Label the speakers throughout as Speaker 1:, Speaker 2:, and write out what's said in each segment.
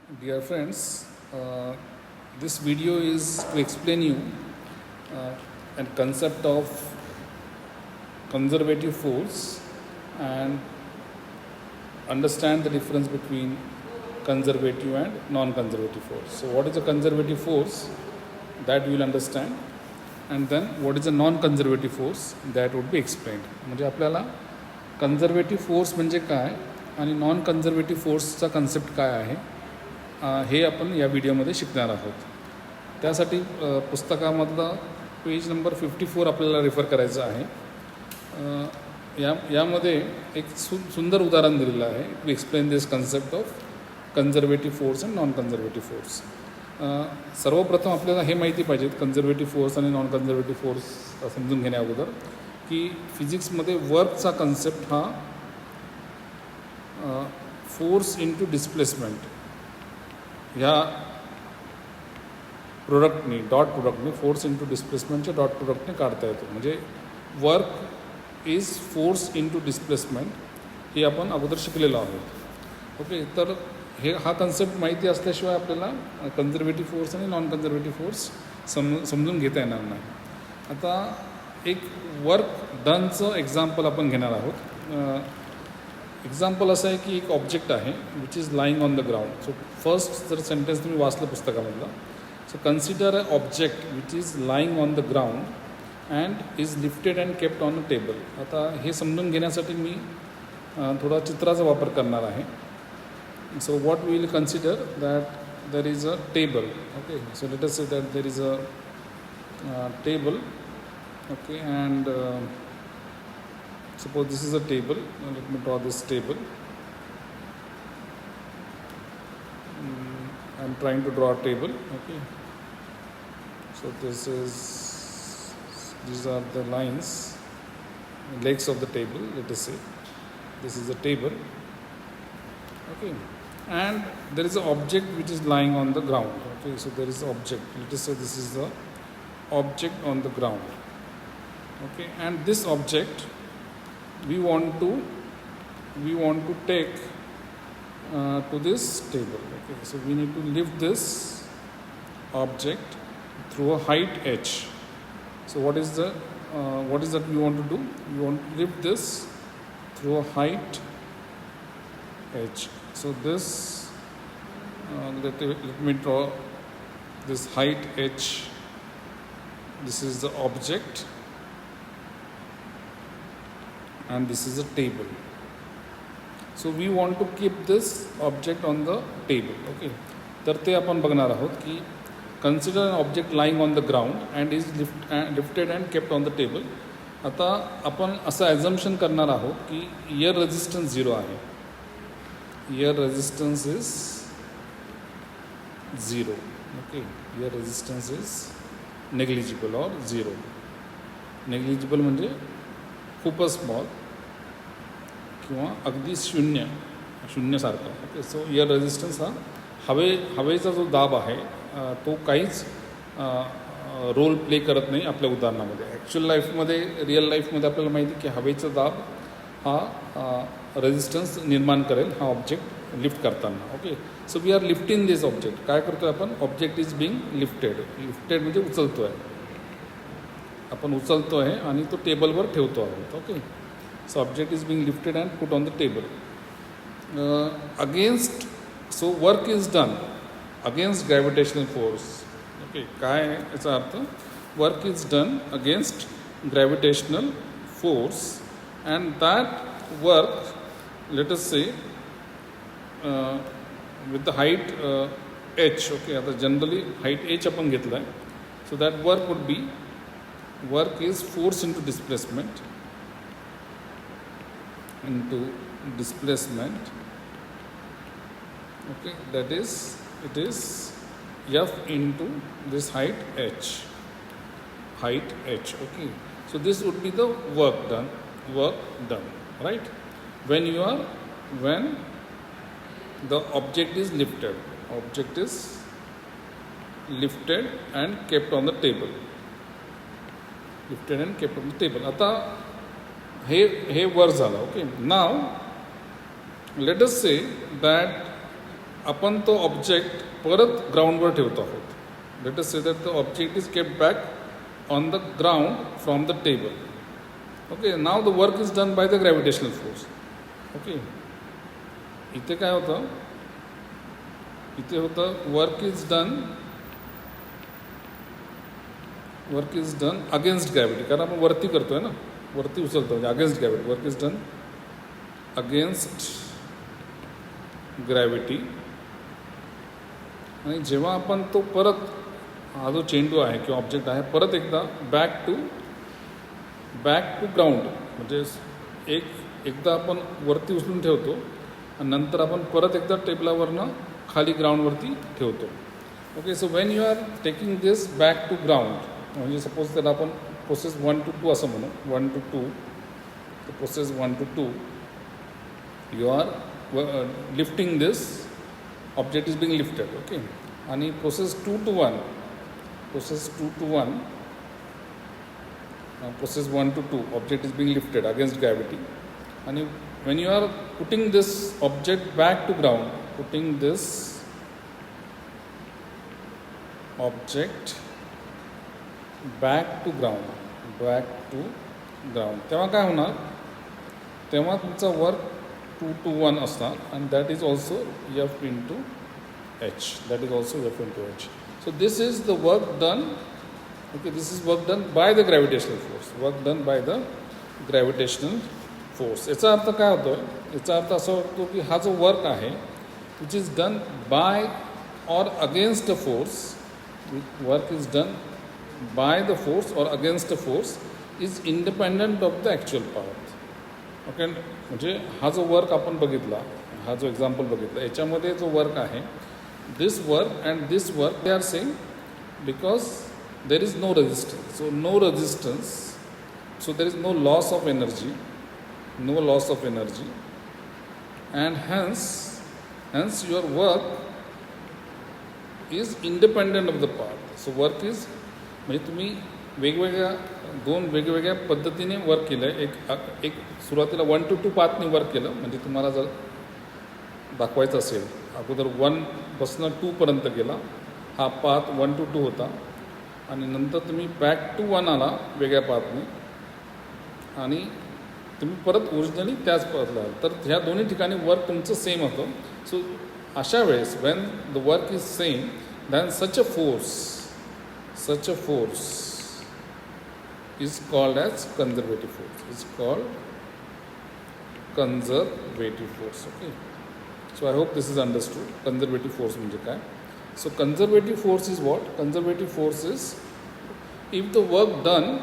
Speaker 1: Dear friends, this video is to explain you a concept of conservative force and understand the difference between conservative and non-conservative force. So what is a conservative force, that you will understand, and then what is a non-conservative force, that would be explained. म्हणजे आपल्याला कंझर्वेटिव्ह force म्हणजे काय आणि non conservative फोर्सचा concept काय आहे हे आपण या व्हिडिओमध्ये शिकणार आहोत. त्यासाठी पुस्तकामधलं पेज नंबर 54 आपल्याला रेफर करायचं आहे. यामध्ये एक सुंदर उदाहरण दिलेलं आहे to explain this concept of conservative force and non conservative force. सर्वप्रथम आपल्याला हे माहिती पाहिजे कन्झर्वेटिव्ह फोर्स आणि नॉन कन्झर्वेटिव्ह फोर्स समजून घेण्या अगोदर की फिजिक्समध्ये वर्कचा कन्सेप्ट हा फोर्स इंटू डिस्प्लेसमेंट ह्या प्रोडक्टनी डॉट प्रोडक्टनी फोर्स इंटू डिस्प्लेसमेंटच्या डॉट प्रोडक्टने काढता येतो. म्हणजे work is force into displacement हे आपण अगोदर शिकलेलो आहोत. ओके, तर हा कन्सेप्ट माहिती असल्याशिवाय आपल्याला कन्झर्वेटिव्ह फोर्स आणि नॉन कन्झर्वेटिव्ह फोर्स समजून घेता येणार नाही. आता एक वर्क डनचं एक्झाम्पल आपण घेणार आहोत. एक्झाम्पल असं आहे की एक ऑब्जेक्ट आहे which is lying on the ground. So first जर सेंटेन्स तुम्ही वाचलं पुस्तकामधलं, so consider a object which is lying on the ground and is lifted and kept on a table. आता हे समजून घेण्यासाठी मी थोडा चित्राचा वापर करणार आहे. So what we will consider that there is a table. Okay, so let us say that there is a table. Okay, and suppose this is a table. Let me draw this table. I'm trying to draw a table. Okay, so these are the lines, legs of the table. Let us say this is a table. Okay, and there is an object which is lying on the ground. Okay, so there is an object. Let us say this is the object on the ground. Okay, and this object we want to take to this table. Okay, so we need to lift this object through a height h. So what is that we want to do? We want to lift this through a height h. So this let me draw this height h. This is the object and this is a table. So we want to keep this object on the table. Okay, तर ते आपण बघणार आहोत की consider an object lying on the ground and is lifted and kept on the table. आता आपण असं ॲझम्पशन करणार आहोत की इयर रेजिस्टन्स 0 आहे. Year resistance is 0. Okay, year resistance is negligible or 0. Negligible म्हणजे खूपच स्मॉल किंवा अगदी शून्यसारखा. ओके, सो इयर रेजिस्टन्स हा हवेचा जो दाब आहे तो काहीच रोल प्ले करत नाही आपल्या उदाहरणामध्ये. ॲक्च्युअल लाईफमध्ये रिअल लाईफमध्ये आपल्याला माहिती आहे की हवेचा दाब हा रेजिस्टन्स निर्माण करेल हा ऑब्जेक्ट लिफ्ट करताना. Okay, so we are lifting this object. काय करतो आहे आपण? Object is being lifted. Lifted म्हणजे उचलतो आहे, आपण उचलतो आहे आणि तो टेबलवर ठेवतो आहोत. Okay, so object is being lifted and put on the table against. So work is done against gravitational force. Okay, काय याचा अर्थ? Work is done against gravitational force and that work late us say with the height H. Okay, आता generally height H आपण घेतला आहे. So that work would be work is force into displacement okay, that is it is F into this height h. Okay, so this would be the work done, right? When the object is lifted and kept on the table. Lifted and kept on the table. आता हे वर झालं. Okay, now let us say that आपण तो object परत ग्राउंडवर ठेवतो आहोत. Late us say that the object is kept back on the ground from the table. Okay, now the work is done by the gravitational force. Okay, इथे काय होतं, इथे होतं work is done against gravity, कारण आपण वरती करतोय ना, वरती उचलतो म्हणजे against gravity. Work is done against gravity. आणि जेव्हा आपण तो परत, हा जो चेंडू आहे किंवा ऑब्जेक्ट आहे, परत एकदा बॅक टू ग्राउंड, म्हणजे एकदा आपण वरती उचलून ठेवतो आणि नंतर आपण परत एकदा टेबलावरनं खाली ग्राउंडवरती ठेवतो. Okay, so when you are taking this back to ground, म्हणजे सपोज त्याला आपण प्रोसेस 1 to 2 असं म्हणू, 1 to 2, process 1 to 2, you are lifting this object is being lifted. Okay, आणि process 2 to 1, process 1 to 2 object is being lifted against gravity. आणि when you are putting this object back to ground, putting this object back to ground, तेव्हा काय होणार, तेव्हा तुमचा work 2 to 1 असणार, and that is also F into H. So this is the work done. Okay, this is work done by the gravitational force. याचा अर्थ काय होतो, याचा अर्थ असा होतो की हा जो वर्क आहे which is done by or against a force, work is done by the force or against a force is independent of the actual path. Okay, म्हणजे हा जो वर्क आपण बघितला, हा जो एक्झाम्पल बघितला, याच्यामध्ये जो वर्क आहे, this work and this work they are same because there is no resistance. So there is no loss of energy, and hence your work is independent of the path. So work is, म्हणजे तुम्ही दोन वेगवेगळ्या पद्धतीने work केलं आहे. एक सुरुवातीला 1 to 2 पाथने work केलं, म्हणजे तुम्हाला जर दाखवायचं असेल, अगोदर 1 पासून 2 पर्यंत गेला, हा पाथ 1 to 2 होता, आणि नंतर तुम्ही बॅक टू 1 आला वेगळ्या पाथने, आणि तुम्ही परत ओरिजिनली त्याच पाथला. तर ह्या दोन्ही ठिकाणी वर्क तुमचं सेम होतं. सो अशा वेळेस when the work is same, then such a force is called as conservative force. Okay, so I hope this is understood. Conservative force म्हणजे काय? So conservative force is what? Conservative force is if the work done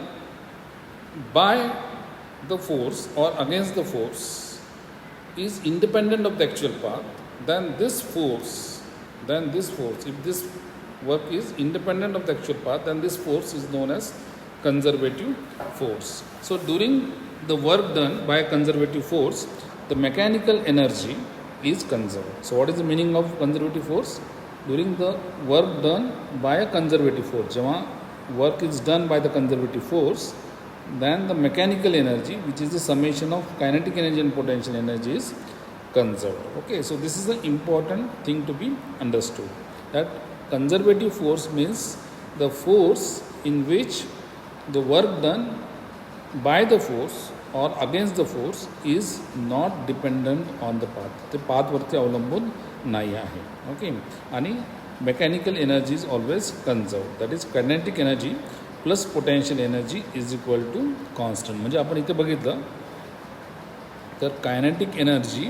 Speaker 1: by the force or against the force is independent of the actual path, then this force, if this work is independent of the actual path, then this force is known as conservative force. So during the work done by a conservative force, the mechanical energy is conserved. So what is the meaning of conservative force? During the work done by a conservative force, जेव्हा work is done by the conservative force, then the mechanical energy, which is the summation of kinetic energy and potential energy, is conserved. Okay, so this is an important thing to be understood, that conservative force means the force in which the work done by the force or against the force is not dependent on the path. ते पाथवरती अवलंबून नाही आहे. Okay, आणि mechanical energy is always conserve, that is kinetic energy plus potential energy is equal to constant. म्हणजे आपण इथे बघितलं तर kinetic energy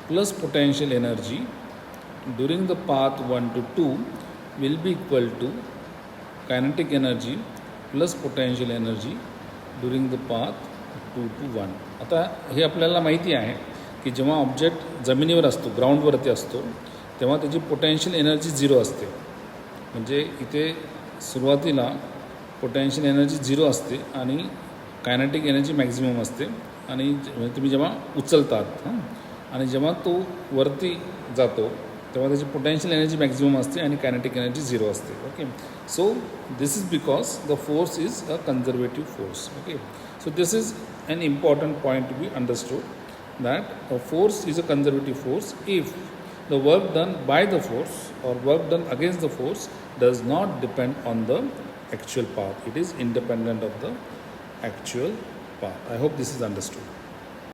Speaker 1: plus potential energy during the path 1 to 2 will be equal to kinetic energy plus potential energy during the path 2 to 1. आता हे आपल्याला माहिती आहे की जेव्हा ऑब्जेक्ट जमिनीवर असतो, ग्राउंडवरती असतो, तेव्हा त्याची पोटेन्शियल एनर्जी 0 असते. म्हणजे इथे सुरुवातीला पोटेन्शियल एनर्जी 0 असते आणि कायनेटिक एनर्जी मॅक्झिमम असते. आणि तुम्ही जेव्हा उचलतात आणि जेव्हा तो वरती जातो तेव्हा त्याची पोटेन्शियल एनर्जी मॅक्झिमम असते आणि कायनेटिक एनर्जी 0 असते. Okay, so this is because the force is a conservative force. Okay, so this is an important point to be understood, that a force is a conservative force if the work done by the force or work done against the force does not depend on the actual path. It is independent of the actual path. I hope this is understood.